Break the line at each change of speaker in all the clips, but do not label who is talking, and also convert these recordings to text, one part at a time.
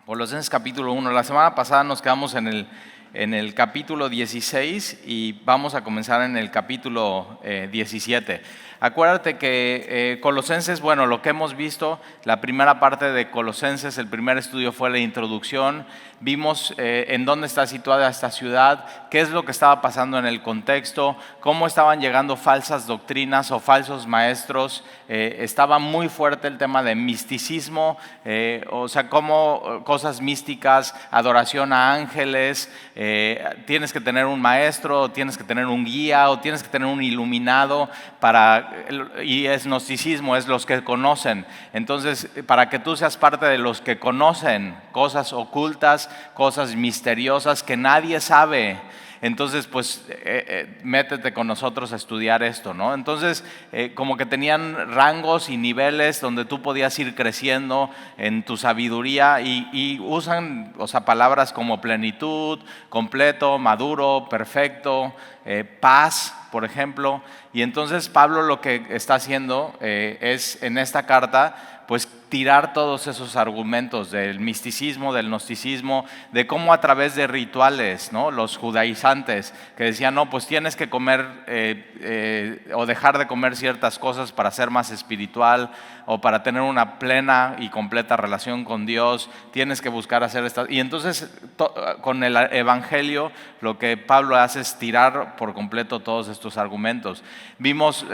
Colosenses capítulo 1. La semana pasada nos quedamos en el capítulo 16 y vamos a comenzar en el capítulo 17. Acuérdate que Colosenses, bueno, lo que hemos visto, la primera parte de Colosenses, el primer estudio fue la introducción. Vimos en dónde está situada esta ciudad, qué es lo que estaba pasando en el contexto, cómo estaban llegando falsas doctrinas o falsos maestros. Estaba muy fuerte el tema de misticismo, o sea, cómo cosas místicas, adoración a ángeles, tienes que tener un maestro, o tienes que tener un guía, o tienes que tener un iluminado y es gnosticismo, es los que conocen. Entonces, para que tú seas parte de los que conocen cosas ocultas, cosas misteriosas que nadie sabe, entonces pues métete con nosotros a estudiar esto, ¿no? Entonces como que tenían rangos y niveles donde tú podías ir creciendo en tu sabiduría y usan, o sea, palabras como plenitud, completo, maduro, perfecto, paz, por ejemplo. Y entonces Pablo lo que está haciendo es en esta carta pues tirar todos esos argumentos del misticismo, del gnosticismo, de cómo a través de rituales, ¿no? Los judaizantes que decían, no, pues tienes que comer o dejar de comer ciertas cosas para ser más espiritual o para tener una plena y completa relación con Dios, tienes que buscar hacer estas. Y entonces con el evangelio lo que Pablo hace es tirar por completo todos estos argumentos. Vimos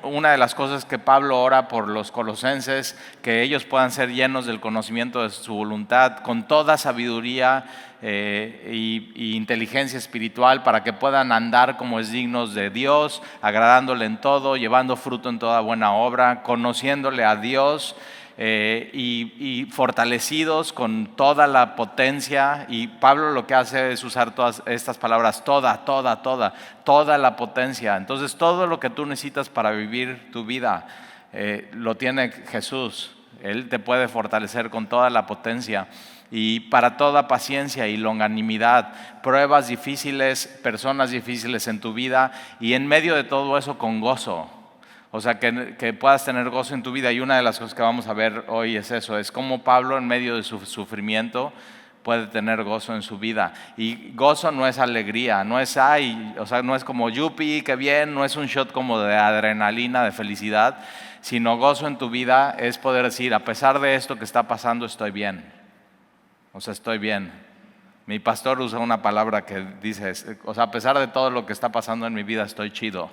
una de las cosas que Pablo ora por los colosenses, que ellos puedan ser llenos del conocimiento de su voluntad, con toda sabiduría y inteligencia espiritual, para que puedan andar como es dignos de Dios, agradándole en todo, llevando fruto en toda buena obra, conociéndole a Dios y fortalecidos con toda la potencia. Y Pablo lo que hace es usar todas estas palabras, toda la potencia. Entonces todo lo que tú necesitas para vivir tu vida lo tiene Jesús. Él te puede fortalecer con toda la potencia y para toda paciencia y longanimidad, pruebas difíciles, personas difíciles en tu vida y en medio de todo eso con gozo. O sea, que puedas tener gozo en tu vida. Y una de las cosas que vamos a ver hoy es eso, es cómo Pablo en medio de su sufrimiento puede tener gozo en su vida. Y gozo no es alegría, no es o sea, no es como yupi, qué bien, no es un shot como de adrenalina, de felicidad, sino gozo en tu vida es poder decir, a pesar de esto que está pasando, estoy bien. O sea, estoy bien. Mi pastor usa una palabra que dice, o sea, a pesar de todo lo que está pasando en mi vida, estoy chido.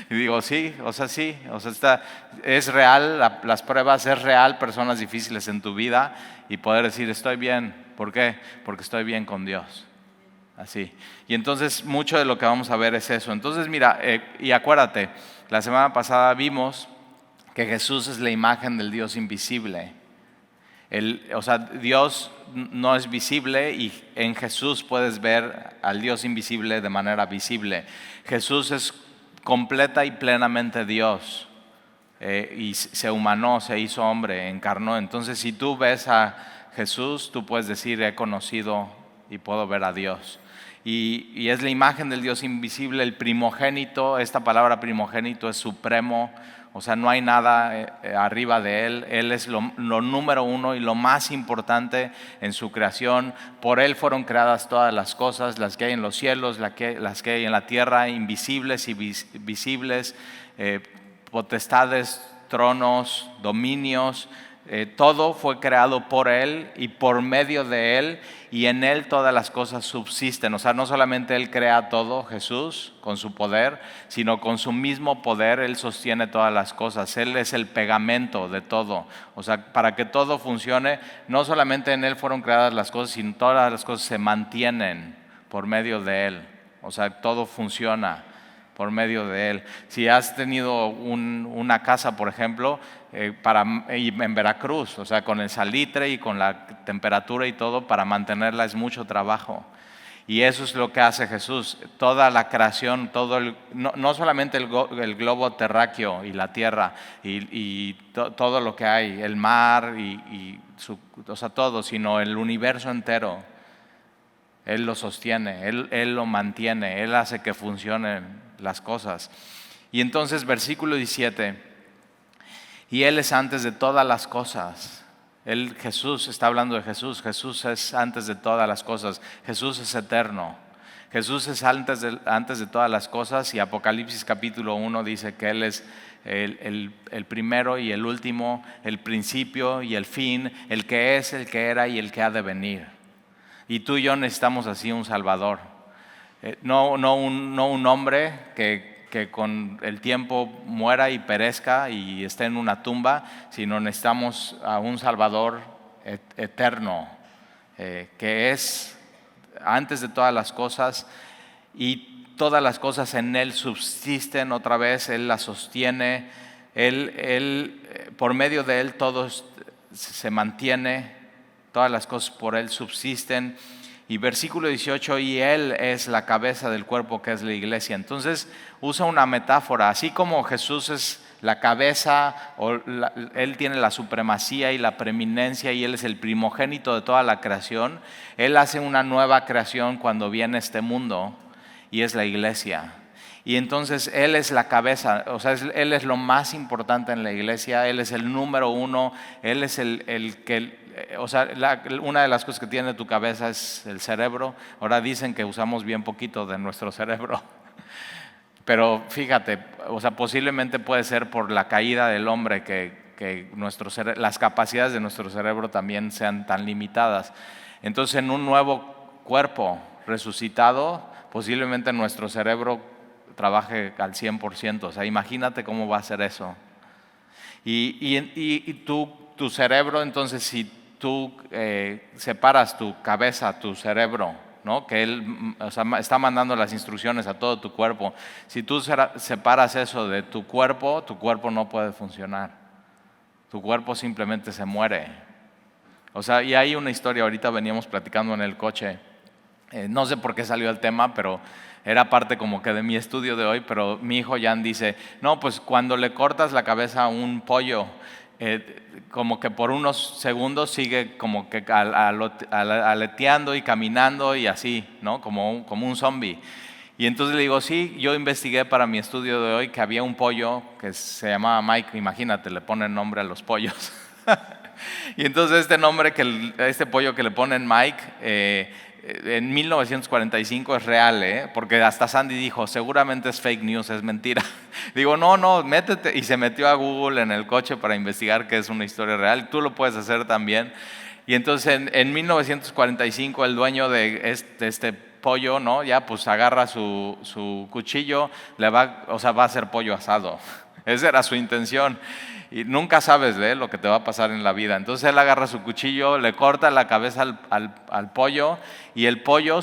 Y digo, sí, o sea, es real, las pruebas, es real, personas difíciles en tu vida y poder decir, estoy bien. ¿Por qué? Porque estoy bien con Dios. Así. Y entonces mucho de lo que vamos a ver es eso. Entonces mira, y acuérdate, la semana pasada vimos que Jesús es la imagen del Dios invisible. O sea, Dios no es visible y en Jesús puedes ver al Dios invisible de manera visible. Jesús es completa y plenamente Dios y se humanó, se hizo hombre, encarnó. Entonces si tú ves a Jesús, tú puedes decir, he conocido y puedo ver a Dios. Y es la imagen del Dios invisible, el primogénito. Esta palabra primogénito es supremo. O sea, no hay nada arriba de Él. Él es lo número uno y lo más importante en su creación. Por Él fueron creadas todas las cosas, las que hay en los cielos, las que hay en la tierra, invisibles y visibles, potestades, tronos, dominios. Todo fue creado por Él y por medio de Él, y en Él todas las cosas subsisten. O sea, no solamente Él crea todo, Jesús, con su poder, sino con su mismo poder Él sostiene todas las cosas. Él es el pegamento de todo. O sea, para que todo funcione, no solamente en Él fueron creadas las cosas, sino todas las cosas se mantienen por medio de Él. O sea, todo funciona por medio de Él. Si has tenido una casa, por ejemplo, en Veracruz, o sea, con el salitre y con la temperatura y todo, para mantenerla es mucho trabajo. Y eso es lo que hace Jesús. Toda la creación, no solamente el globo terráqueo y la tierra y todo lo que hay, el mar o sea, todo, sino el universo entero. Él lo sostiene, Él lo mantiene, Él hace que funcionen las cosas. Y entonces versículo 17, y Él es antes de todas las cosas. Jesús está hablando de Jesús. Jesús es antes de todas las cosas. Jesús es eterno. Jesús es antes de todas las cosas, y Apocalipsis capítulo 1 dice que Él es el primero y el último, el principio y el fin, el que es, el que era y el que ha de venir. Y tú y yo necesitamos así un Salvador. No un hombre que con el tiempo muera y perezca y esté en una tumba, sino necesitamos a un Salvador eterno, que es antes de todas las cosas, y todas las cosas en Él subsisten. Otra vez Él las sostiene, por medio de Él todo se mantiene, todas las cosas por Él subsisten. Y versículo 18, y Él es la cabeza del cuerpo, que es la iglesia. Entonces usa una metáfora, así como Jesús es la cabeza, Él tiene la supremacía y la preeminencia, y Él es el primogénito de toda la creación. Él hace una nueva creación cuando viene a este mundo, y es la iglesia. Y entonces Él es la cabeza, o sea, Él es lo más importante en la iglesia. Él es el número uno. Él es el que, o sea, una de las cosas que tiene tu cabeza es el cerebro. Ahora dicen que usamos bien poquito de nuestro cerebro. Pero fíjate, o sea, posiblemente puede ser por la caída del hombre que las capacidades de nuestro cerebro también sean tan limitadas. Entonces, en un nuevo cuerpo resucitado, posiblemente nuestro cerebro trabaje al 100%. O sea, imagínate cómo va a ser eso. Y tu cerebro, entonces, si tú separas tu cabeza, tu cerebro, ¿no? Que Él, o sea, está mandando las instrucciones a todo tu cuerpo. Si tú separas eso de tu cuerpo no puede funcionar. Tu cuerpo simplemente se muere. O sea, y hay una historia, ahorita veníamos platicando en el coche, no sé por qué salió el tema, pero era parte como que de mi estudio de hoy. Pero mi hijo Jan dice, no, pues cuando le cortas la cabeza a un pollo, como que por unos segundos sigue como que aleteando y caminando y así, ¿no? Como un zombie. Y entonces le digo, sí, yo investigué para mi estudio de hoy que había un pollo que se llamaba Mike. Imagínate, le ponen nombre a los pollos. Y entonces este pollo que le ponen Mike, en 1945 es real, porque hasta Sandy dijo, seguramente es fake news, es mentira. Digo, no, métete. Y se metió a Google en el coche para investigar que es una historia real. Tú lo puedes hacer también. Y entonces en 1945 el dueño de este pollo, ¿no? Ya pues agarra su cuchillo, va a hacer pollo asado. Esa era su intención. Y nunca sabes lo que te va a pasar en la vida. Entonces él agarra su cuchillo, le corta la cabeza al pollo, y el pollo,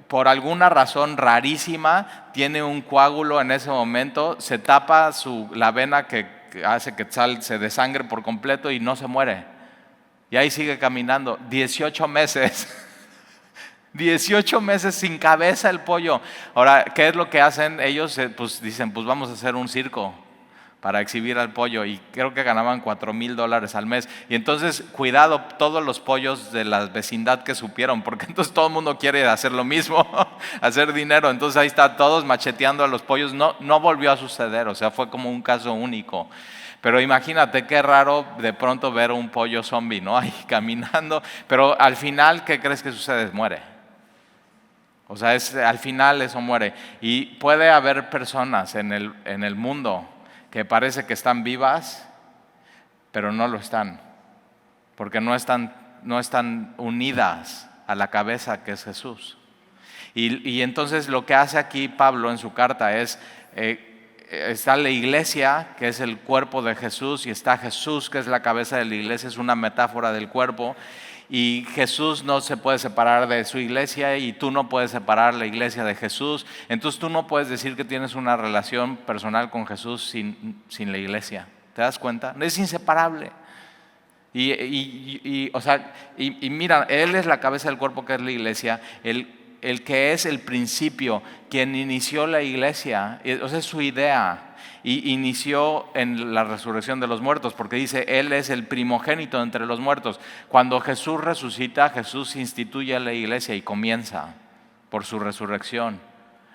por alguna razón rarísima, tiene un coágulo en ese momento, se tapa la vena que hace que se desangre por completo y no se muere. Y ahí sigue caminando. 18 meses. 18 meses sin cabeza el pollo. Ahora, ¿qué es lo que hacen ellos? Pues dicen, pues vamos a hacer un circo para exhibir al pollo, y creo que ganaban $4,000 al mes. Y entonces, cuidado, todos los pollos de la vecindad que supieron, porque entonces todo el mundo quiere hacer lo mismo, hacer dinero. Entonces ahí está, todos macheteando a los pollos. No volvió a suceder, o sea, fue como un caso único. Pero imagínate qué raro de pronto ver un pollo zombie, ¿no? Ahí caminando. Pero al final, ¿qué crees que sucede? Muere. O sea, al final eso muere. Y puede haber personas en el mundo que parece que están vivas, pero no lo están, porque no están unidas a la cabeza, que es Jesús. Y entonces lo que hace aquí Pablo en su carta es, está la iglesia, que es el cuerpo de Jesús, y está Jesús, que es la cabeza de la iglesia. Es una metáfora del cuerpo. Y Jesús no se puede separar de su iglesia, y tú no puedes separar la iglesia de Jesús. Entonces tú no puedes decir que tienes una relación personal con Jesús sin la iglesia. ¿Te das cuenta? Es inseparable. O sea, mira, Él es la cabeza del cuerpo, que es la iglesia, el que es el principio, quien inició la iglesia. O sea, es su idea. Y inició en la resurrección de los muertos, porque dice, Él es el primogénito entre los muertos. Cuando Jesús resucita, Jesús instituye la iglesia y comienza por su resurrección.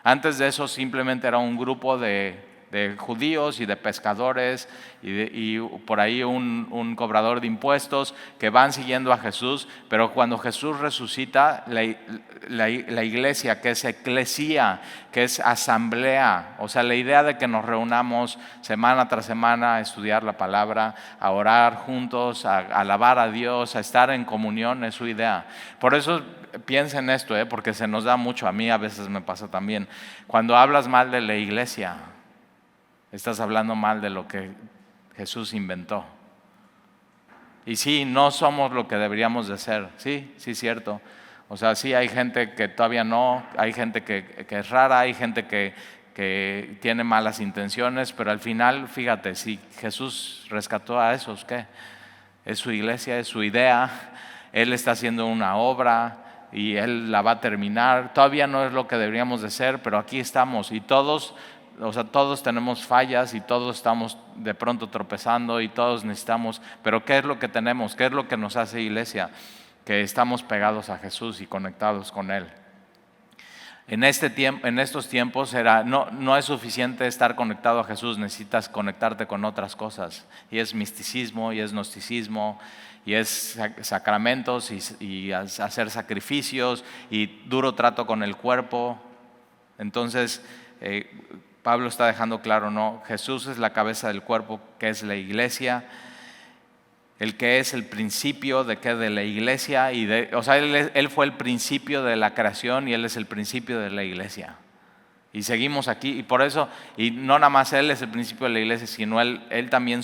Antes de eso simplemente era un grupo de de judíos y de pescadores y por ahí un cobrador de impuestos que van siguiendo a Jesús, pero cuando Jesús resucita, la iglesia, que es eclesía, que es asamblea, o sea, la idea de que nos reunamos semana tras semana a estudiar la palabra, a orar juntos, a alabar a Dios, a estar en comunión, es su idea. Por eso piensa en esto, porque se nos da mucho, a mí a veces me pasa también. Cuando hablas mal de la iglesia, estás hablando mal de lo que Jesús inventó. Y sí, no somos lo que deberíamos de ser, sí, cierto. O sea, sí hay gente que todavía no, hay gente que es rara, hay gente que tiene malas intenciones, pero al final, fíjate, si Jesús rescató a esos, ¿qué? Es su iglesia, es su idea, Él está haciendo una obra y Él la va a terminar. Todavía no es lo que deberíamos de ser, pero aquí estamos y todos tenemos fallas y todos estamos de pronto tropezando y todos necesitamos, pero ¿qué es lo que tenemos? ¿Qué es lo que nos hace iglesia? Que estamos pegados a Jesús y conectados con Él. En estos tiempos no es suficiente estar conectado a Jesús, necesitas conectarte con otras cosas. Y es misticismo, y es gnosticismo, y es sacramentos, y hacer sacrificios, y duro trato con el cuerpo. Entonces, Pablo está dejando claro, no, Jesús es la cabeza del cuerpo, que es la iglesia, el que es el principio de la iglesia, o sea, él fue el principio de la creación y Él es el principio de la iglesia. Y seguimos aquí, y por eso, y no nada más Él es el principio de la iglesia, sino Él también,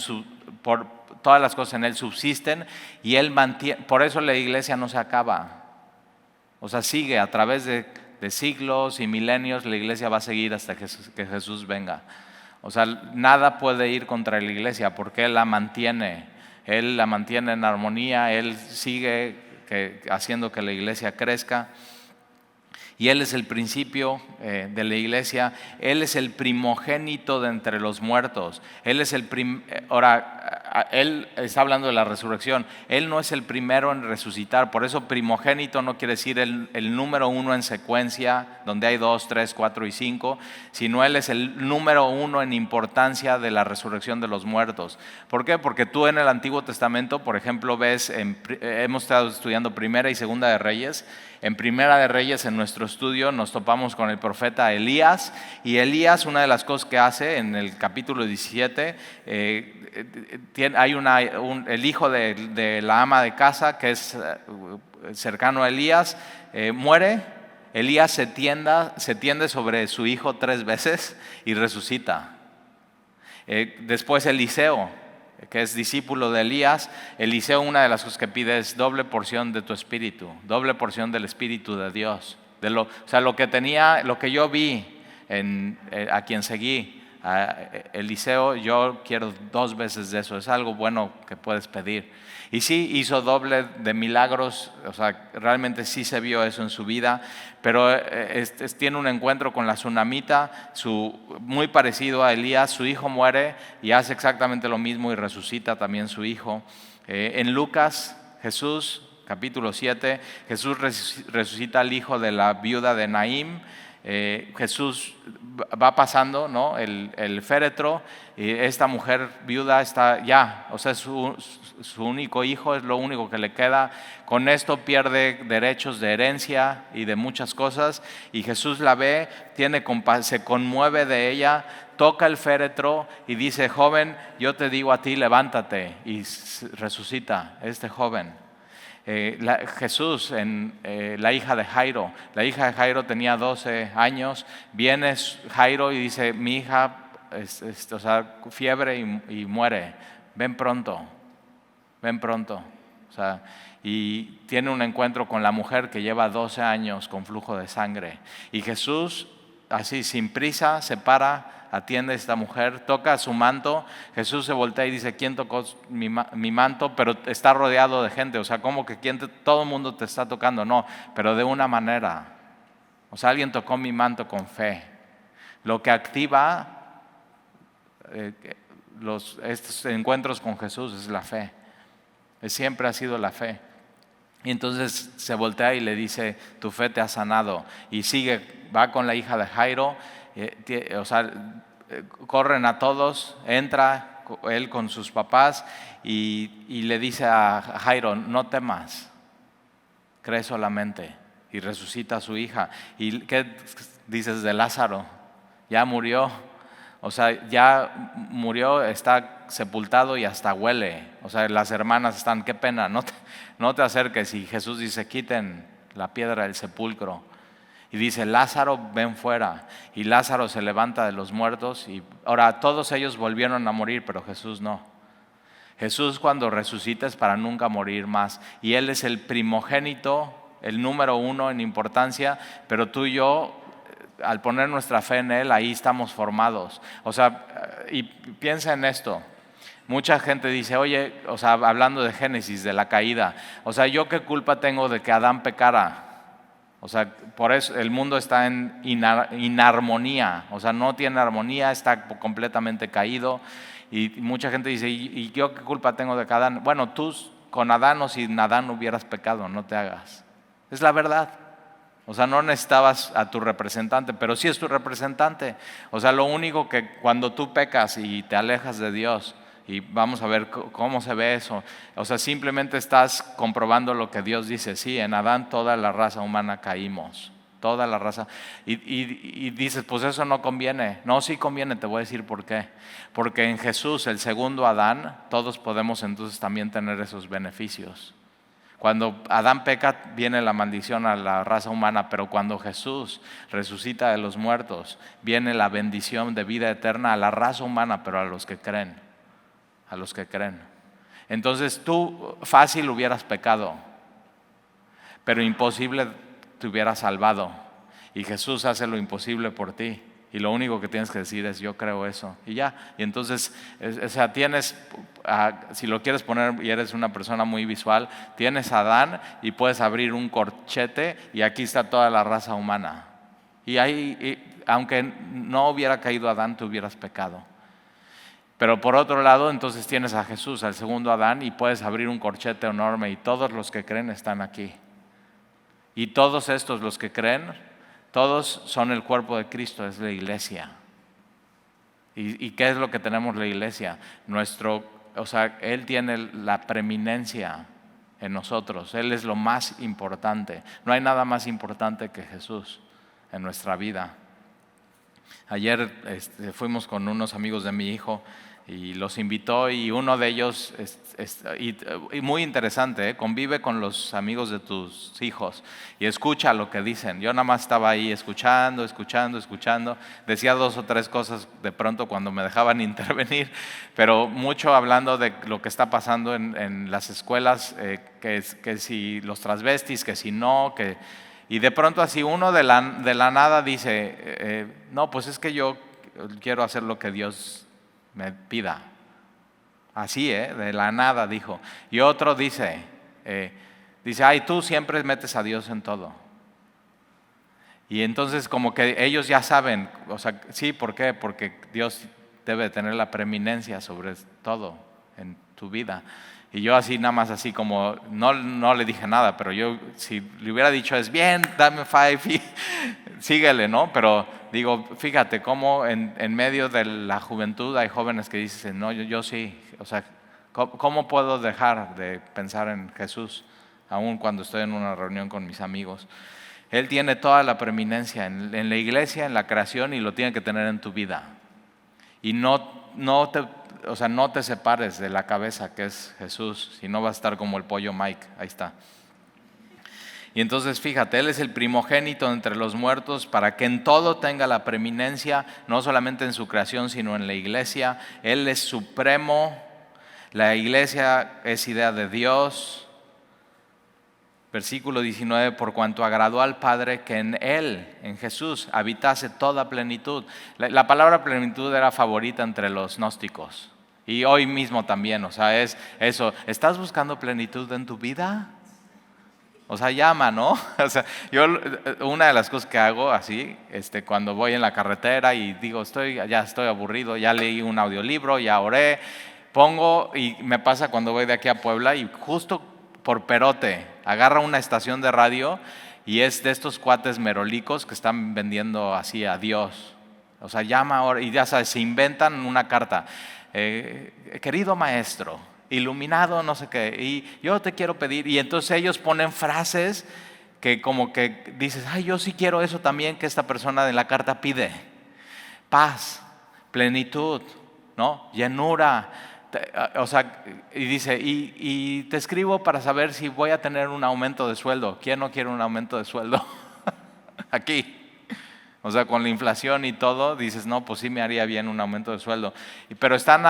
por todas las cosas en Él subsisten, y Él mantiene, por eso la iglesia no se acaba. O sea, sigue a través de siglos y milenios, la iglesia va a seguir hasta que Jesús venga. O sea, nada puede ir contra la iglesia porque Él la mantiene en armonía, Él sigue haciendo que la iglesia crezca. Y Él es el principio de la iglesia, Él es el primogénito de entre los muertos. Él está hablando de la resurrección, Él no es el primero en resucitar, por eso primogénito no quiere decir el número uno en secuencia, donde hay 2, 3, 4 y 5, sino Él es el número uno en importancia de la resurrección de los muertos. ¿Por qué? Porque tú en el Antiguo Testamento, por ejemplo, ves, hemos estado estudiando Primera y Segunda de Reyes. En Primera de Reyes, en nuestro estudio, nos topamos con el profeta Elías, y Elías, una de las cosas que hace en el capítulo 17, hay el hijo de la ama de casa, que es cercano a Elías, muere. Elías se tiende sobre su hijo 3 veces y resucita. Después Eliseo, que es discípulo de Elías, Eliseo, una de las cosas que pide es doble porción de tu espíritu, doble porción del espíritu de Dios. O sea, lo que yo vi a quien seguí, a Eliseo, yo quiero 2 veces de eso, es algo bueno que puedes pedir. Y sí, hizo doble de milagros, o sea, realmente sí se vio eso en su vida, pero tiene un encuentro con la tsunamita, muy parecido a Elías. Su hijo muere y hace exactamente lo mismo y resucita también su hijo. En Lucas, Jesús, capítulo 7, Jesús resucita al hijo de la viuda de Naín. Jesús va pasando, ¿no?, el féretro, y esta mujer viuda está ya, o sea, su único hijo, es lo único que le queda. Con esto pierde derechos de herencia y de muchas cosas, y Jesús la ve, se conmueve de ella, toca el féretro y dice: joven, yo te digo a ti, levántate, y resucita este joven. Jesús, la hija de Jairo tenía 12 años, viene Jairo y dice: mi hija, o sea, fiebre y muere, ven pronto. O sea, y tiene un encuentro con la mujer que lleva 12 años con flujo de sangre. Y Jesús, así sin prisa, se para, atiende a esta mujer, toca su manto. Jesús se voltea y dice: ¿quién tocó mi manto? Pero está rodeado de gente, o sea, como que todo el mundo te está tocando. No, pero de una manera. O sea, alguien tocó mi manto con fe. Lo que activa estos encuentros con Jesús es la fe. Siempre ha sido la fe. Y entonces se voltea y le dice: tu fe te ha sanado. Y va con la hija de Jairo. O sea, corren a todos, entra él con sus papás y le dice a Jairo, no temas, cree solamente, y resucita a su hija. ¿Y qué dices de Lázaro? Ya murió, o sea, ya murió, está sepultado y hasta huele. O sea, las hermanas están, qué pena, no te acerques. Y Jesús dice, quiten la piedra del sepulcro. Y dice, Lázaro, ven fuera. Y Lázaro se levanta de los muertos. Y ahora todos ellos volvieron a morir, pero Jesús no. Jesús cuando resucita es para nunca morir más. Y Él es el primogénito, el número 1 en importancia, pero tú y yo, al poner nuestra fe en Él, ahí estamos formados. O sea, y piensa en esto. Mucha gente dice, oye, o sea, hablando de Génesis, de la caída, o sea, ¿yo qué culpa tengo de que Adán pecara? O sea, por eso el mundo está en inarmonía, o sea, no tiene armonía, está completamente caído. Y mucha gente dice, ¿y yo qué culpa tengo de que Adán? Bueno, tú con Adán o sin Adán hubieras pecado, no te hagas. Es la verdad. O sea, no necesitabas a tu representante, pero sí es tu representante. O sea, lo único que cuando tú pecas y te alejas de Dios, y vamos a ver cómo se ve eso, o sea, simplemente estás comprobando lo que Dios dice. Sí, en Adán toda la raza humana caímos, toda la raza. Y dices, pues eso no conviene. No, sí conviene, te voy a decir por qué. Porque en Jesús, el segundo Adán, todos podemos entonces también tener esos beneficios. Cuando Adán peca, viene la maldición a la raza humana, pero cuando Jesús resucita de los muertos, viene la bendición de vida eterna a la raza humana, pero a los que creen, a los que creen. Entonces tú fácil hubieras pecado, pero imposible te hubieras salvado. Y Jesús hace lo imposible por ti. Y lo único que tienes que decir es, yo creo eso. Y ya. Y entonces, o sea, tienes, si lo quieres poner y eres una persona muy visual, tienes a Adán y puedes abrir un corchete y aquí está toda la raza humana. Y ahí, aunque no hubiera caído Adán, tú hubieras pecado. Pero por otro lado, entonces tienes a Jesús, al segundo Adán, y puedes abrir un corchete enorme y todos los que creen están aquí. Y todos estos, los que creen, todos son el cuerpo de Cristo, es la iglesia. ¿Y qué es lo que tenemos la iglesia? O sea, Él tiene la preeminencia en nosotros. Él es lo más importante. No hay nada más importante que Jesús en nuestra vida. Ayer fuimos con unos amigos de mi hijo y los invitó, y uno de ellos, y muy interesante, convive con los amigos de tus hijos y escucha lo que dicen. Yo nada más estaba ahí escuchando, decía 2 o 3 cosas de pronto cuando me dejaban intervenir, pero mucho hablando de lo que está pasando en las escuelas, que si los transvestis, que si no, y de pronto así uno de la nada dice, no, pues es que yo quiero hacer lo que Dios me pida. Así, de la nada dijo. Y otro dice, ay, tú siempre metes a Dios en todo. Y entonces como que ellos ya saben, o sea, sí, ¿por qué? Porque Dios debe tener la preeminencia sobre todo en tu vida. Y yo así nada más así como, no le dije nada, pero yo si le hubiera dicho, es bien, dame 5 y síguele, ¿no? Pero digo, fíjate cómo en medio de la juventud hay jóvenes que dicen, no, yo sí, o sea, ¿cómo puedo dejar de pensar en Jesús aún cuando estoy en una reunión con mis amigos? Él tiene toda la preeminencia en la iglesia, en la creación, y lo tiene que tener en tu vida. Y no te separes de la cabeza que es Jesús, si no vas a estar como el pollo Mike, ahí está. Y entonces fíjate, Él es el primogénito entre los muertos para que en todo tenga la preeminencia, no solamente en su creación, sino en la iglesia. Él es supremo, la iglesia es idea de Dios. Versículo 19, por cuanto agradó al Padre que en Él, en Jesús, habitase toda plenitud. La palabra plenitud era favorita entre los gnósticos. Y hoy mismo también, o sea, es eso. ¿Estás buscando plenitud en tu vida? O sea, llama, ¿no? O sea, yo una de las cosas que hago así, cuando voy en la carretera y digo, ya estoy aburrido, ya leí un audiolibro, ya oré, pongo, y me pasa cuando voy de aquí a Puebla y justo por perote, agarra una estación de radio y es de estos cuates merolicos que están vendiendo así a Dios. O sea, llama ahora y ya sabes, se inventan una carta. Querido maestro, iluminado, no sé qué, y yo te quiero pedir. Y entonces ellos ponen frases que como que dices, ay, yo sí quiero eso también que esta persona de la carta pide. Paz, plenitud, ¿no? Llenura. O sea, y dice, y te escribo para saber si voy a tener un aumento de sueldo. ¿Quién no quiere un aumento de sueldo? Aquí. O sea, con la inflación y todo, dices, no, pues sí me haría bien un aumento de sueldo. Pero están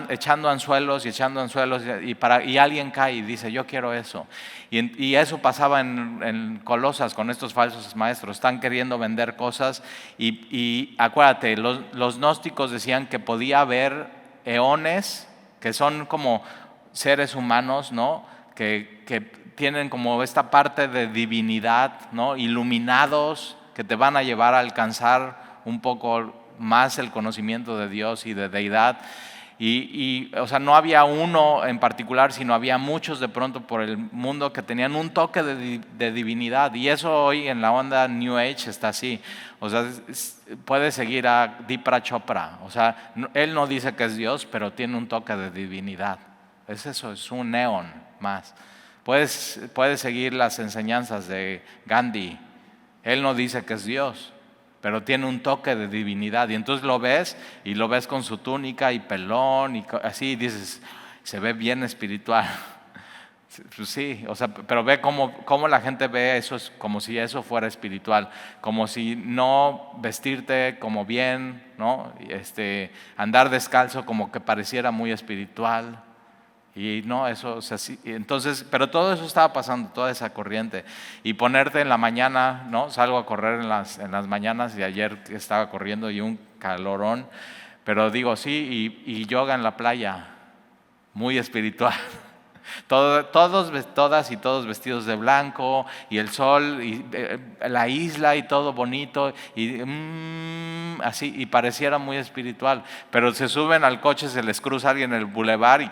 echando anzuelos y alguien cae y dice, yo quiero eso. Y eso pasaba en Colosas con estos falsos maestros. Están queriendo vender cosas y acuérdate, los gnósticos decían que podía haber eones, que son como seres humanos, ¿no? Que tienen como esta parte de divinidad, ¿no? Iluminados, que te van a llevar a alcanzar un poco más el conocimiento de Dios y de deidad. O sea, no había uno en particular, sino había muchos de pronto por el mundo que tenían un toque de divinidad. Y eso hoy en la onda New Age está así. O sea, puede seguir a Deepak Chopra. O sea, él no dice que es Dios, pero tiene un toque de divinidad. Es eso, es un neón más. Puedes seguir las enseñanzas de Gandhi. Él no dice que es Dios, pero tiene un toque de divinidad. Y entonces lo ves con su túnica y pelón y así, y dices, se ve bien espiritual. Pues sí, o sea, pero ve cómo la gente ve eso, es como si eso fuera espiritual, como si no vestirte como bien, ¿no? Andar descalzo como que pareciera muy espiritual. Y no, eso, o sea, sí, entonces, pero todo eso estaba pasando, toda esa corriente. Y ponerte en la mañana, ¿no? Salgo a correr en las mañanas y ayer estaba corriendo y un calorón, pero digo, sí, y yoga en la playa, muy espiritual. Todas y todos vestidos de blanco y el sol y la isla y todo bonito y así, y pareciera muy espiritual, pero se suben al coche, se les cruza alguien en el bulevar y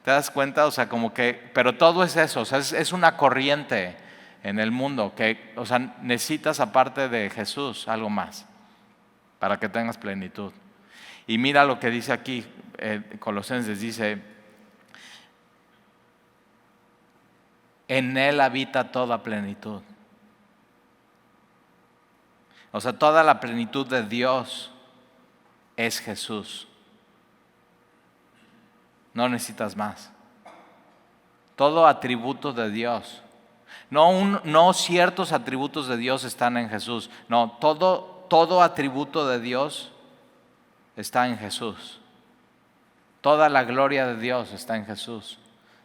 ¿te das cuenta? O sea, como que, pero todo es eso, o sea, es una corriente en el mundo que, o sea, necesitas aparte de Jesús algo más para que tengas plenitud. Y mira lo que dice aquí, Colosenses dice, en Él habita toda plenitud. O sea, toda la plenitud de Dios es Jesús. No necesitas más. Todo atributo de Dios. No ciertos atributos de Dios están en Jesús. No, todo atributo de Dios está en Jesús. Toda la gloria de Dios está en Jesús.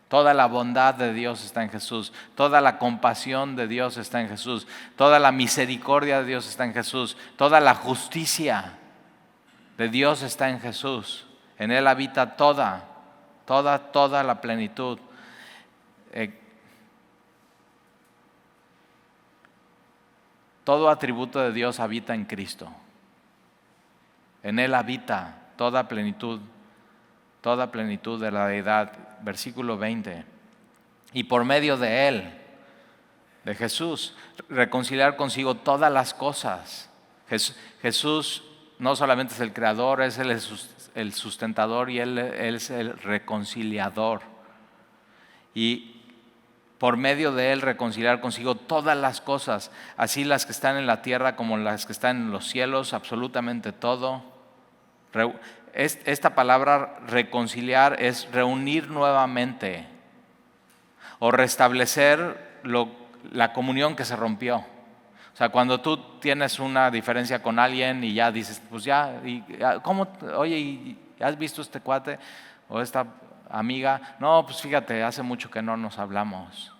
Toda la bondad de Dios está en Jesús. Toda la compasión de Dios está en Jesús. Toda la misericordia de Dios está en Jesús. Toda la justicia de Dios está en Jesús. En Él habita toda la plenitud. Todo atributo de Dios habita en Cristo. En Él habita toda plenitud de la deidad. Versículo 20. Y por medio de Él, de Jesús, reconciliar consigo todas las cosas. Jesús no solamente es el creador, es el sustentador y Él es el reconciliador. Y por medio de Él reconciliar consigo todas las cosas, así las que están en la tierra como las que están en los cielos, absolutamente todo. Esta palabra reconciliar es reunir nuevamente o restablecer la comunión que se rompió. O sea, cuando tú tienes una diferencia con alguien y ya dices, pues ya, ¿cómo? Oye, ¿has visto este cuate o esta amiga? No, pues fíjate, hace mucho que no nos hablamos.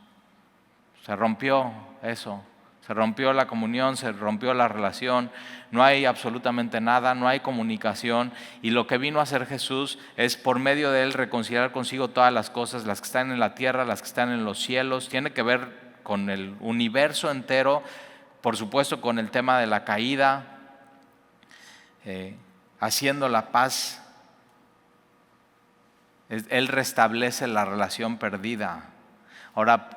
Se rompió eso. Se rompió la comunión, se rompió la relación, no hay absolutamente nada, no hay comunicación. Y lo que vino a hacer Jesús es por medio de Él reconciliar consigo todas las cosas, las que están en la tierra, las que están en los cielos. Tiene que ver con el universo entero, por supuesto con el tema de la caída, haciendo la paz. Él restablece la relación perdida. Ahora,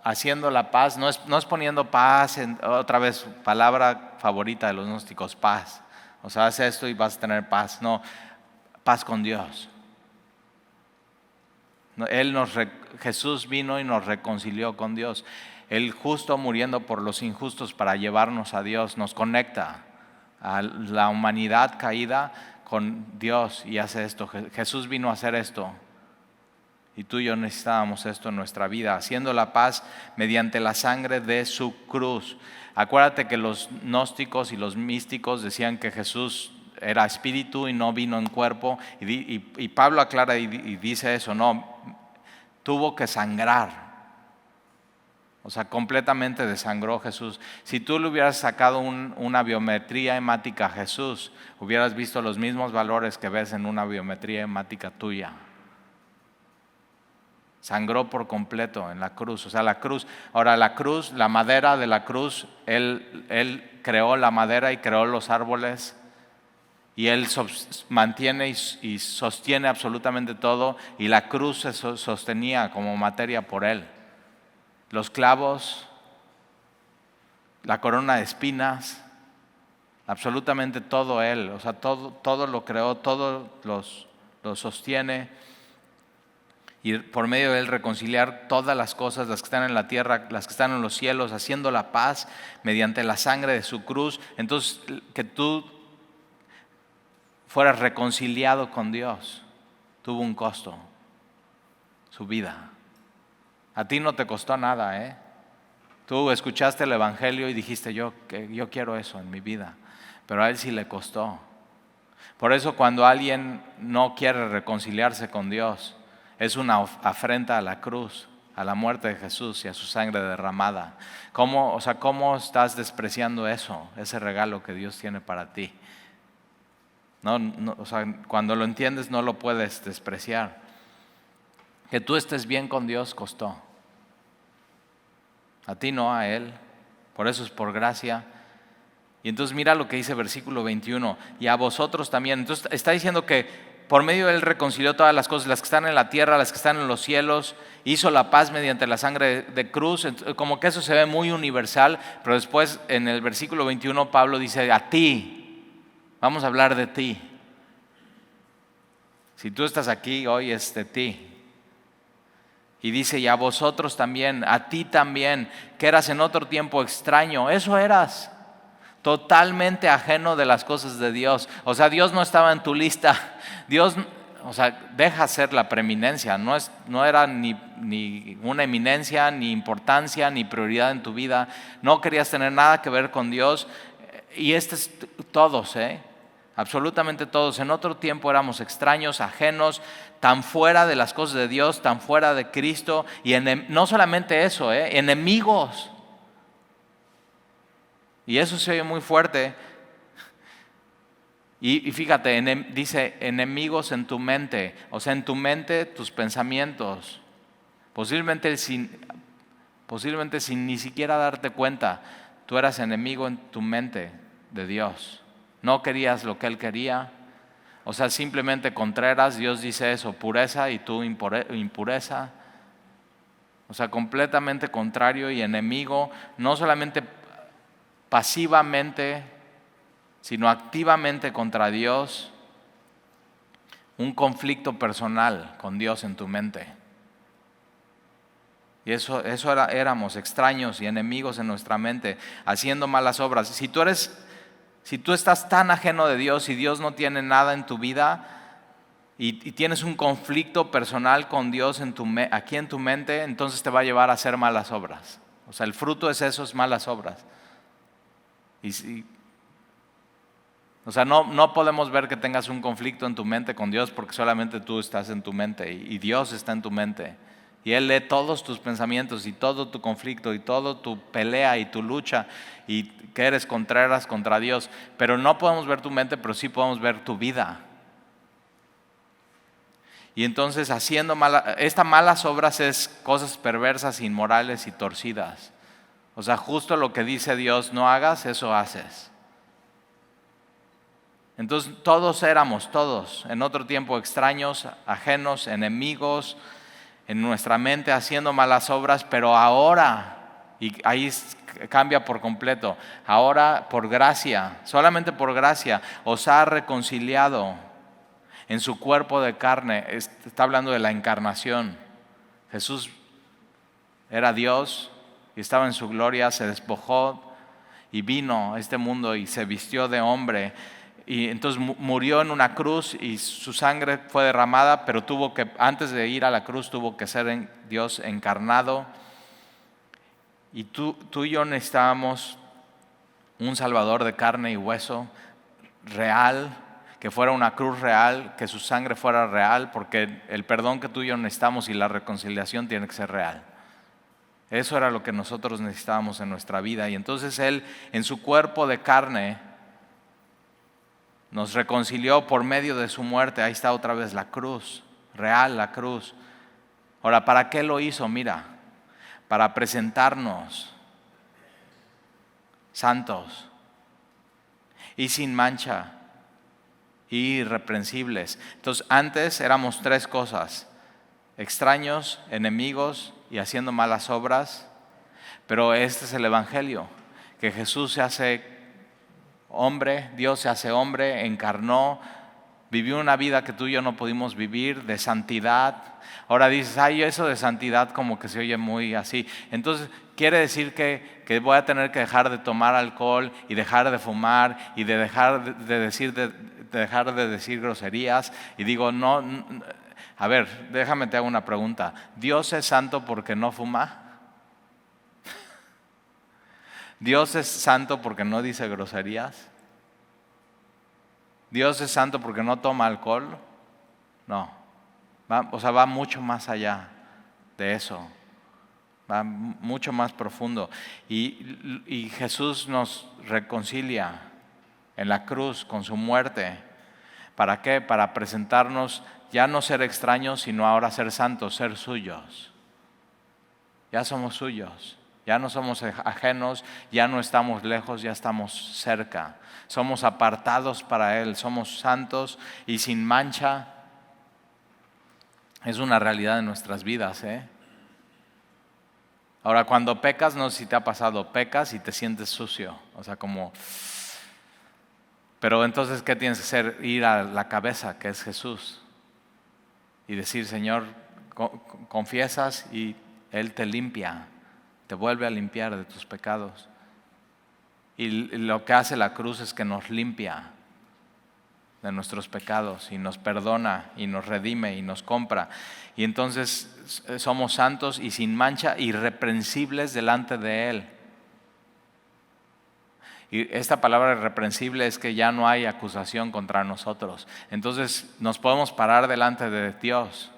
haciendo la paz, no es poniendo paz, otra vez, palabra favorita de los gnósticos, paz. O sea, haz esto y vas a tener paz. No, paz con Dios. Jesús vino y nos reconcilió con Dios. El justo muriendo por los injustos para llevarnos a Dios nos conecta a la humanidad caída con Dios y hace esto. Jesús vino a hacer esto. Y tú y yo necesitábamos esto en nuestra vida, haciendo la paz mediante la sangre de su cruz. Acuérdate que los gnósticos y los místicos decían que Jesús era espíritu y no vino en cuerpo. Y Pablo aclara y dice eso, no, tuvo que sangrar. O sea, completamente desangró Jesús. Si tú le hubieras sacado una biometría hemática a Jesús, hubieras visto los mismos valores que ves en una biometría hemática tuya. Sangró por completo en la cruz. O sea, la cruz. Ahora, la cruz, la madera de la cruz, Él creó la madera y creó los árboles. Y Él mantiene y sostiene absolutamente todo. Y la cruz se sostenía como materia por Él. Los clavos, la corona de espinas, absolutamente todo Él. O sea, todo lo creó, todo lo sostiene. Y por medio de Él reconciliar todas las cosas, las que están en la tierra, las que están en los cielos, haciendo la paz mediante la sangre de su cruz. Entonces, que tú fueras reconciliado con Dios, tuvo un costo, su vida. A ti no te costó nada, ¿eh? Tú escuchaste el Evangelio y dijiste, yo quiero eso en mi vida, pero a Él sí le costó. Por eso cuando alguien no quiere reconciliarse con Dios, es una afrenta a la cruz, a la muerte de Jesús y a su sangre derramada. ¿Cómo estás despreciando eso, ese regalo que Dios tiene para ti? Cuando lo entiendes no lo puedes despreciar. Que tú estés bien con Dios costó. A ti no, a Él. Por eso es por gracia. Y entonces mira lo que dice versículo 21. Y a vosotros también. Entonces está diciendo que por medio de Él reconcilió todas las cosas, las que están en la tierra, las que están en los cielos, hizo la paz mediante la sangre de cruz, como que eso se ve muy universal, pero después en el versículo 21 Pablo dice, a ti, vamos a hablar de ti. Si tú estás aquí hoy es de ti. Y dice, y a vosotros también, a ti también, que eras en otro tiempo extraño, eso eras. Totalmente ajeno de las cosas de Dios. O sea, Dios no estaba en tu lista. Dios, deja ser la preeminencia. No era ni una eminencia, ni importancia, ni prioridad en tu vida. No querías tener nada que ver con Dios. Y todos, absolutamente todos. En otro tiempo éramos extraños, ajenos, tan fuera de las cosas de Dios, tan fuera de Cristo. Y no solamente eso, enemigos. Y eso se oye muy fuerte. Y fíjate, dice enemigos en tu mente. O sea, en tu mente tus pensamientos. Posiblemente sin ni siquiera darte cuenta, tú eras enemigo en tu mente de Dios. No querías lo que Él quería. O sea, simplemente contreras. Dios dice eso, pureza y tú impureza. O sea, completamente contrario y enemigo. No solamente pasivamente, sino activamente contra Dios, un conflicto personal con Dios en tu mente. Y eso éramos extraños y enemigos en nuestra mente, haciendo malas obras. Si tú estás tan ajeno de Dios y Dios no tiene nada en tu vida y tienes un conflicto personal con Dios aquí en tu mente, entonces te va a llevar a hacer malas obras. O sea, el fruto es eso, es malas obras. No podemos ver que tengas un conflicto en tu mente con Dios porque solamente tú estás en tu mente y Dios está en tu mente. Y Él lee todos tus pensamientos y todo tu conflicto y toda tu pelea y tu lucha y que eres contreras contra Dios. Pero no podemos ver tu mente, pero sí podemos ver tu vida. Y entonces estas malas obras es cosas perversas, inmorales y torcidas. O sea, justo lo que dice Dios, no hagas, eso haces. Entonces todos éramos en otro tiempo extraños, ajenos, enemigos en nuestra mente haciendo malas obras, pero ahora, y ahí cambia por completo, ahora por gracia, solamente por gracia, os ha reconciliado en su cuerpo de carne. Está hablando de la encarnación. Jesús era Dios y estaba en su gloria, se despojó y vino a este mundo y se vistió de hombre. Y entonces murió en una cruz y su sangre fue derramada, pero antes de ir a la cruz tuvo que ser Dios encarnado. Y tú y yo necesitábamos un Salvador de carne y hueso, real, que fuera una cruz real, que su sangre fuera real, porque el perdón que tú y yo necesitamos y la reconciliación tiene que ser real. Eso era lo que nosotros necesitábamos en nuestra vida. Y entonces Él, en su cuerpo de carne, nos reconcilió por medio de su muerte. Ahí está otra vez la cruz, real la cruz. Ahora, ¿para qué lo hizo? Mira, para presentarnos santos y sin mancha y irreprensibles. Entonces, antes éramos tres cosas: extraños, enemigos y haciendo malas obras. Pero este es el Evangelio, que Jesús se hace hombre, Dios se hace hombre, encarnó, vivió una vida que tú y yo no pudimos vivir, de santidad. Ahora dices, ay, eso de santidad como que se oye muy así. Entonces, quiere decir que voy a tener que dejar de tomar alcohol y dejar de fumar y de dejar de decir groserías. Y digo, no, a ver, déjame te hago una pregunta. ¿Dios es santo porque no fuma? ¿Dios es santo porque no dice groserías? ¿Dios es santo porque no toma alcohol? No. Va mucho más allá de eso. Va mucho más profundo. Y Jesús nos reconcilia en la cruz con su muerte. ¿Para qué? Para presentarnos, ya no ser extraños, sino ahora ser santos, ser suyos. Ya somos suyos. Ya no somos ajenos, ya no estamos lejos, ya estamos cerca. Somos apartados para Él, somos santos y sin mancha. Es una realidad en nuestras vidas, Ahora, cuando pecas, no sé si te ha pasado, pecas y te sientes sucio. O sea, pero entonces, ¿qué tienes que hacer? Ir a la cabeza, que es Jesús. Y decir, Señor, confiesas y Él te limpia. Te vuelve a limpiar de tus pecados. Y lo que hace la cruz es que nos limpia de nuestros pecados y nos perdona y nos redime y nos compra. Y entonces somos santos y sin mancha, irreprensibles delante de Él. Y esta palabra irreprensible es que ya no hay acusación contra nosotros. Entonces nos podemos parar delante de Dios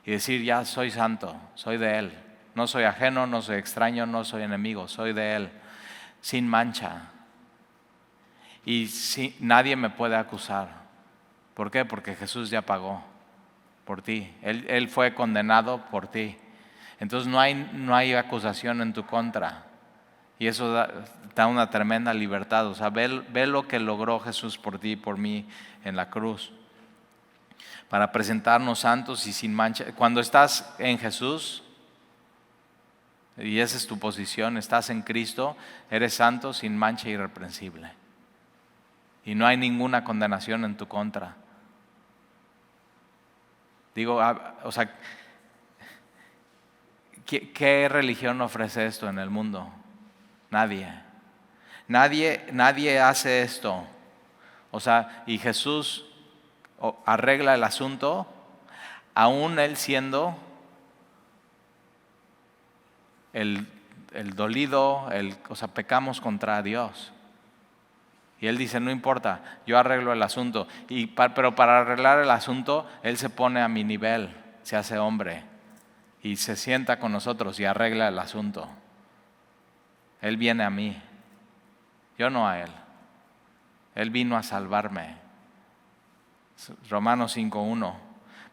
y decir, ya soy santo, soy de Él. No soy ajeno, no soy extraño, no soy enemigo, soy de Él, sin mancha. Y nadie me puede acusar. ¿Por qué? Porque Jesús ya pagó por ti. Él fue condenado por ti. Entonces no hay acusación en tu contra. Y eso da una tremenda libertad. O sea, ve lo que logró Jesús por ti y por mí en la cruz. Para presentarnos santos y sin mancha. Cuando estás en Jesús, y esa es tu posición, estás en Cristo, eres santo, sin mancha, irreprensible. Y no hay ninguna condenación en tu contra. Digo, o sea, ¿qué religión ofrece esto en el mundo? Nadie. Nadie hace esto. O sea, y Jesús arregla el asunto, aún Él siendo el dolido, o sea, pecamos contra Dios. Y Él dice, no importa, yo arreglo el asunto. Pero para arreglar el asunto, Él se pone a mi nivel, se hace hombre y se sienta con nosotros y arregla el asunto. Él viene a mí, yo no a Él. Él vino a salvarme. Romanos 5:1.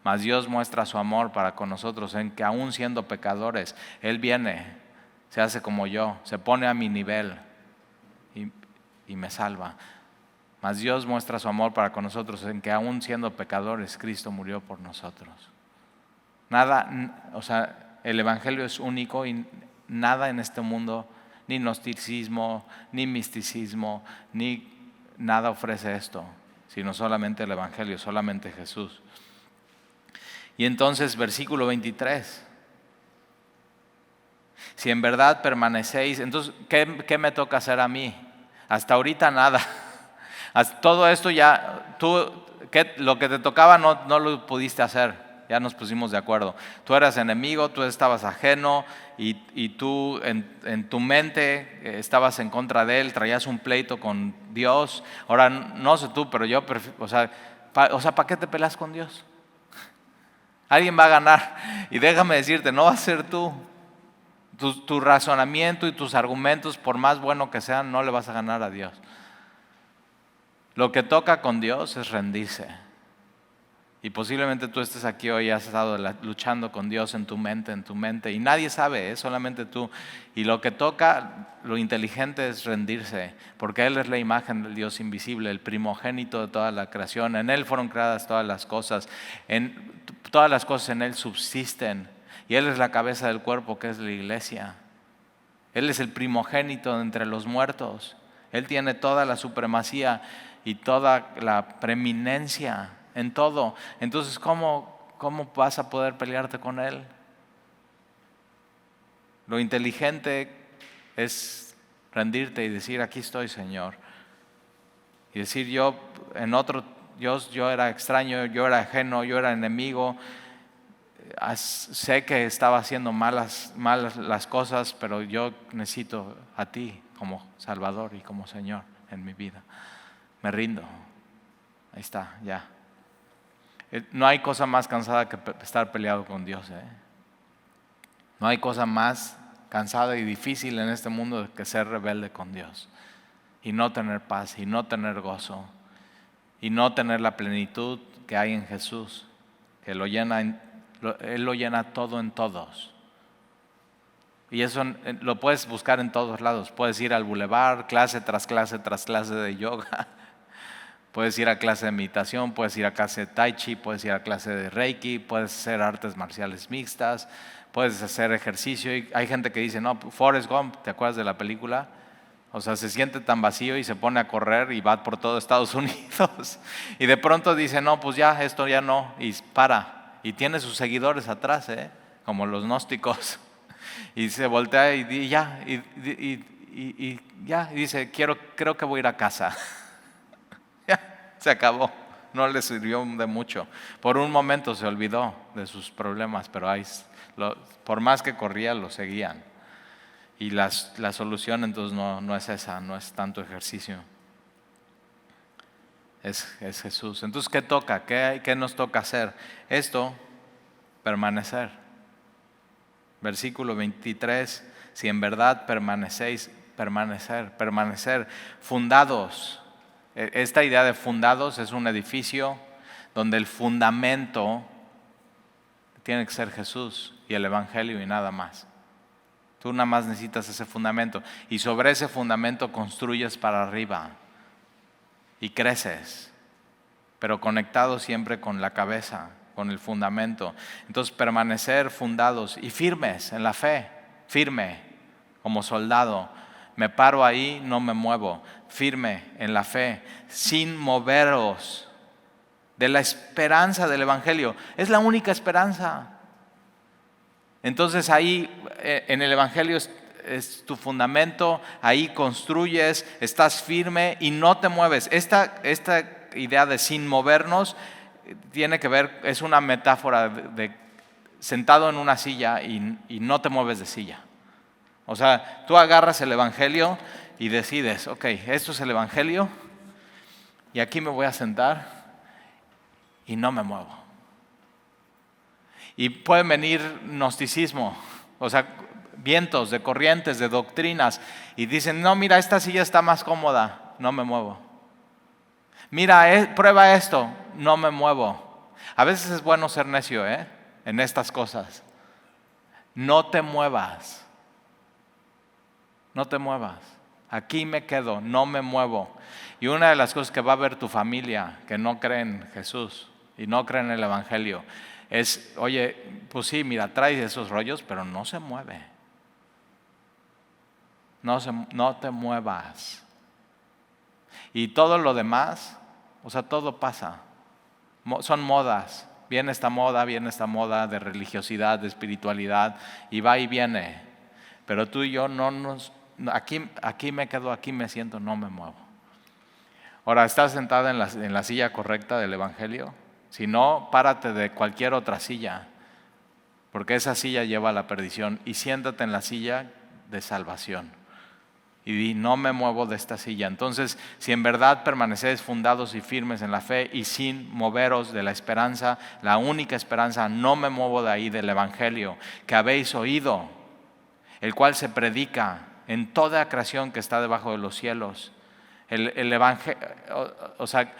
Mas Dios muestra su amor para con nosotros en que aún siendo pecadores, Él viene, se hace como yo, se pone a mi nivel y me salva. Mas Dios muestra su amor para con nosotros en que aún siendo pecadores, Cristo murió por nosotros. O sea, el Evangelio es único y nada en este mundo, ni gnosticismo, ni misticismo, ni nada ofrece esto, sino solamente el Evangelio, solamente Jesús. Y entonces, versículo 23. Si en verdad permanecéis, entonces, ¿qué me toca hacer a mí? Hasta ahorita nada. Todo esto ya, lo que te tocaba no lo pudiste hacer, ya nos pusimos de acuerdo. Tú eras enemigo, tú estabas ajeno y tú en tu mente estabas en contra de Él, traías un pleito con Dios. Ahora, no sé tú, pero yo, ¿para qué te peleas con Dios? Alguien va a ganar y déjame decirte, no va a ser tú. Tu razonamiento y tus argumentos, por más bueno que sean, no le vas a ganar a Dios. Lo que toca con Dios es rendirse. Y posiblemente tú estés aquí hoy y has estado luchando con Dios en tu mente, y nadie sabe, solamente tú. Y lo que toca, lo inteligente es rendirse, porque Él es la imagen del Dios invisible, el primogénito de toda la creación. En Él fueron creadas todas las cosas, todas las cosas en Él subsisten. Y Él es la cabeza del cuerpo, que es la iglesia. Él es el primogénito entre los muertos. Él tiene toda la supremacía y toda la preeminencia en todo. Entonces, ¿cómo vas a poder pelearte con Él? Lo inteligente es rendirte y decir, aquí estoy, Señor. Y decir, yo era extraño, yo era ajeno, yo era enemigo. Sé que estaba haciendo malas las cosas, pero yo necesito a ti como Salvador y como Señor en mi vida. Me rindo. Ahí está, ya. No hay cosa más cansada que estar peleado con Dios. No hay cosa más cansada y difícil en este mundo que ser rebelde con Dios y no tener paz y no tener gozo y no tener la plenitud que hay en Jesús, que Él lo llena todo en todos. Y eso lo puedes buscar en todos lados. Puedes ir al bulevar, clase tras clase tras clase de yoga. Puedes ir a clase de meditación, puedes ir a clase de tai chi, puedes ir a clase de reiki, puedes hacer artes marciales mixtas, puedes hacer ejercicio. Y hay gente que dice, no, Forrest Gump, ¿te acuerdas de la película? O sea, se siente tan vacío y se pone a correr y va por todo Estados Unidos. Y de pronto dice, no, pues ya, esto ya no, y para. Y tiene sus seguidores atrás, como los gnósticos. Y se voltea y dice, creo que voy a ir a casa. Ya, se acabó. No le sirvió de mucho. Por un momento se olvidó de sus problemas, pero por más que corría, lo seguían. Y la solución entonces no es esa, no es tanto ejercicio. Es Jesús. Entonces, ¿qué toca? ¿Qué nos toca hacer? Esto, permanecer. Versículo 23, si en verdad permanecéis, permanecer, fundados. Esta idea de fundados es un edificio donde el fundamento tiene que ser Jesús y el Evangelio y nada más. Tú nada más necesitas ese fundamento y sobre ese fundamento construyes para arriba. Y creces, pero conectado siempre con la cabeza, con el fundamento. Entonces permanecer fundados y firmes en la fe, firme como soldado. Me paro ahí, no me muevo, firme en la fe, sin moveros de la esperanza del Evangelio. Es la única esperanza. Entonces ahí en el Evangelio es tu fundamento, ahí construyes, estás firme y no te mueves. Esta idea de sin movernos tiene que ver, es una metáfora de sentado en una silla y no te mueves de silla. O sea, tú agarras el Evangelio y decides, ok, esto es el Evangelio y aquí me voy a sentar y no me muevo. Y pueden venir gnosticismo, o sea, vientos de corrientes, de doctrinas, y dicen, no, mira, esta silla está más cómoda, no me muevo. Mira, prueba esto, no me muevo. A veces es bueno ser necio, en estas cosas. No te muevas. No te muevas. Aquí me quedo, no me muevo. Y una de las cosas que va a ver tu familia que no cree en Jesús y no cree en el Evangelio oye, pues sí, mira, traes esos rollos, pero no se mueve. No te muevas. Y todo lo demás, o sea, todo pasa. Son modas. Viene esta moda de religiosidad, de espiritualidad, y va y viene. Pero tú y yo aquí me quedo, aquí me siento, no me muevo. Ahora, ¿estás sentada en la silla correcta del Evangelio? Si no, párate de cualquier otra silla, porque esa silla lleva a la perdición, y siéntate en la silla de salvación. Y di, no me muevo de esta silla. Entonces, si en verdad permanecéis fundados y firmes en la fe y sin moveros de la esperanza, la única esperanza, no me muevo de ahí, del Evangelio que habéis oído, el cual se predica en toda creación que está debajo de los cielos. El Evangelio, o sea,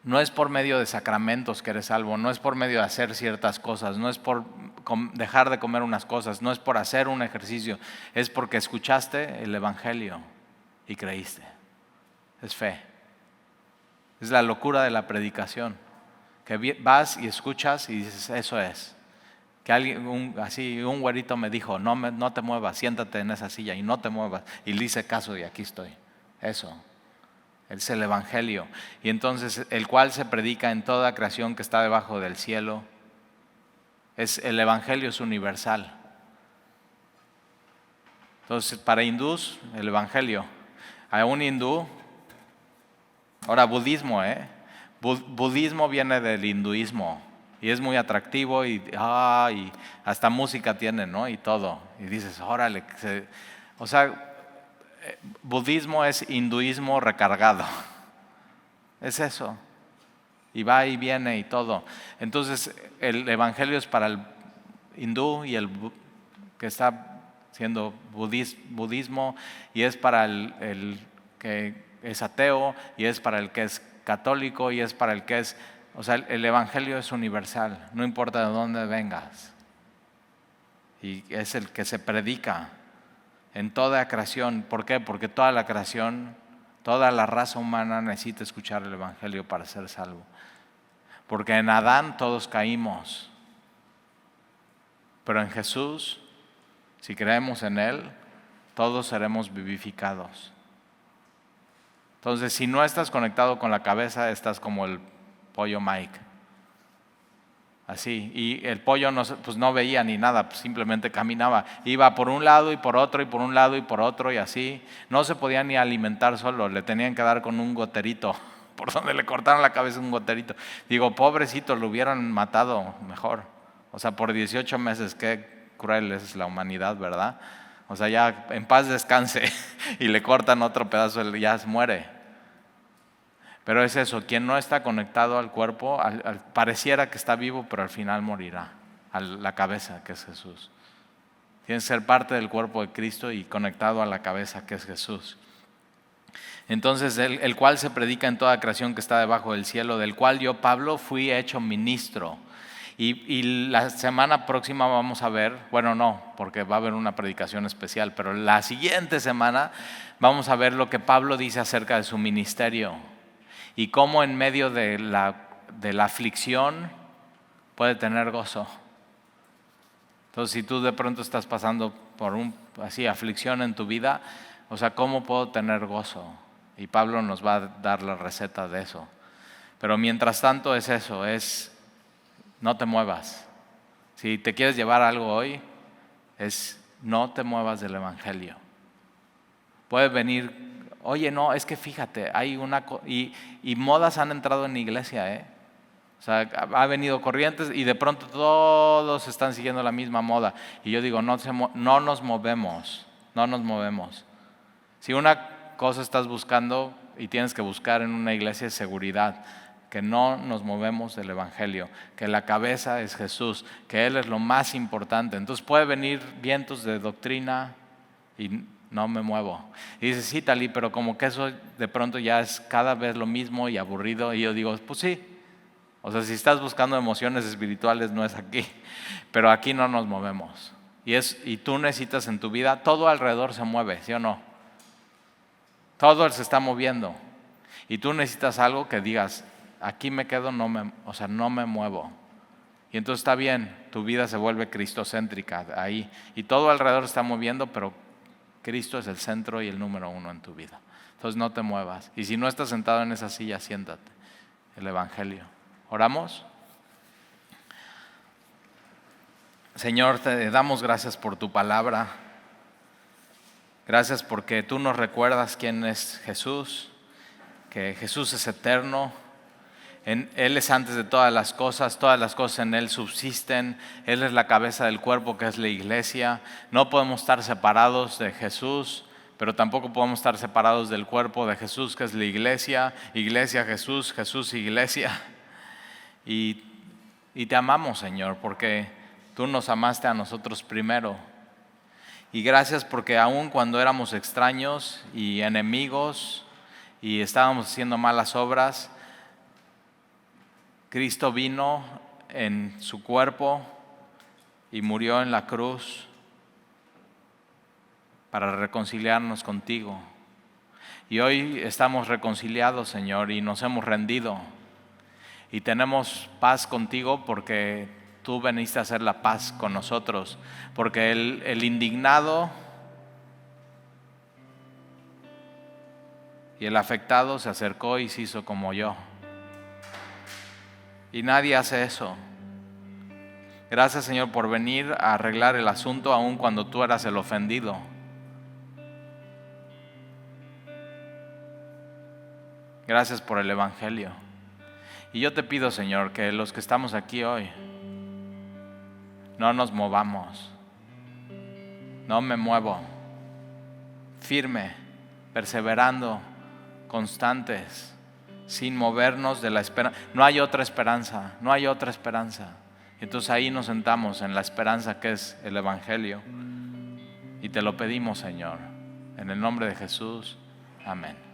no es por medio de sacramentos que eres salvo, no es por medio de hacer ciertas cosas, no es por dejar de comer unas cosas, no es por hacer un ejercicio, es porque escuchaste el Evangelio y creíste. Es fe. Es la locura de la predicación, que vas y escuchas y dices, eso es. Que un güerito me dijo, no te muevas, siéntate en esa silla y no te muevas. Y le hice caso y aquí estoy. Eso. Es el Evangelio. Y entonces, el cual se predica en toda creación que está debajo del cielo. El Evangelio es universal. Entonces, para hindús, el Evangelio. A un hindú, ahora budismo, budismo viene del hinduismo. Y es muy atractivo y hasta música tiene, ¿no? Y todo. Y dices, órale. O sea, budismo es hinduismo recargado. Es eso. Y va y viene y todo. Entonces, el Evangelio es para el hindú y el que está siendo budismo, y es para el que es ateo, y es para el que es católico, y es para el que es... O sea, el Evangelio es universal, no importa de dónde vengas. Y es el que se predica en toda creación. ¿Por qué? Porque toda la creación, toda la raza humana necesita escuchar el Evangelio para ser salvo. Porque en Adán todos caímos, pero en Jesús, si creemos en Él, todos seremos vivificados. Entonces, si no estás conectado con la cabeza, estás como el pollo Mike. Así, y el pollo no veía ni nada, pues simplemente caminaba, iba por un lado y por otro, y por un lado y por otro, y así. No se podía ni alimentar solo, le tenían que dar con un goterito, por donde le cortaron la cabeza un goterito. Digo, pobrecito, lo hubieran matado mejor. O sea, por 18 meses, qué cruel es la humanidad, ¿verdad? O sea, ya en paz descanse, y le cortan otro pedazo, ya se muere. Pero es eso, quien no está conectado al cuerpo, pareciera que está vivo, pero al final morirá, a la cabeza que es Jesús. Tienes que ser parte del cuerpo de Cristo y conectado a la cabeza que es Jesús. Entonces, el cual se predica en toda creación que está debajo del cielo, del cual yo, Pablo, fui hecho ministro. Y la semana próxima vamos a ver, bueno, no, porque va a haber una predicación especial, pero la siguiente semana vamos a ver lo que Pablo dice acerca de su ministerio. Y cómo en medio de la aflicción puede tener gozo. Entonces, si tú de pronto estás pasando por aflicción en tu vida, o sea, ¿cómo puedo tener gozo? Y Pablo nos va a dar la receta de eso. Pero mientras tanto es eso, no te muevas. Si te quieres llevar algo hoy, no te muevas del Evangelio. Puede venir... Oye, no, es que fíjate, hay y modas han entrado en la iglesia, O sea, ha venido corrientes y de pronto todos están siguiendo la misma moda. Y yo digo, no nos movemos. Si una cosa estás buscando y tienes que buscar en una iglesia es seguridad, que no nos movemos del Evangelio, que la cabeza es Jesús, que Él es lo más importante. Entonces puede venir vientos de doctrina y no me muevo. Y dice, sí, Talí, pero como que eso de pronto ya es cada vez lo mismo y aburrido. Y yo digo, pues sí. O sea, si estás buscando emociones espirituales, no es aquí. Pero aquí no nos movemos. Y tú necesitas en tu vida, todo alrededor se mueve, ¿sí o no? Todo se está moviendo. Y tú necesitas algo que digas, aquí me quedo, no me muevo. Y entonces está bien, tu vida se vuelve cristocéntrica ahí. Y todo alrededor está moviendo, pero Cristo es el centro y el número uno en tu vida. Entonces no te muevas. Y si no estás sentado en esa silla, siéntate. El Evangelio. ¿Oramos? Señor, te damos gracias por tu palabra. Gracias porque tú nos recuerdas quién es Jesús, que Jesús es eterno. Él es antes de todas las cosas en Él subsisten, Él es la cabeza del cuerpo que es la iglesia. No podemos estar separados de Jesús, pero tampoco podemos estar separados del cuerpo de Jesús que es la iglesia. Iglesia, Jesús, Jesús, iglesia. Y te amamos, Señor, porque tú nos amaste a nosotros primero. Y gracias porque aun cuando éramos extraños y enemigos y estábamos haciendo malas obras, Cristo vino en su cuerpo y murió en la cruz para reconciliarnos contigo. Y hoy estamos reconciliados, Señor, y nos hemos rendido. Y tenemos paz contigo porque tú veniste a hacer la paz con nosotros. Porque el indignado y el afectado se acercó y se hizo como yo. Y nadie hace eso. Gracias, Señor, por venir a arreglar el asunto aun cuando tú eras el ofendido. Gracias por el Evangelio. Y yo te pido, Señor, que los que estamos aquí hoy no nos movamos. No me muevo. Firme, perseverando, constantes, sin movernos de la esperanza. No hay otra esperanza, no hay otra esperanza. Entonces ahí nos sentamos en la esperanza que es el Evangelio. Y te lo pedimos, Señor, en el nombre de Jesús. Amén.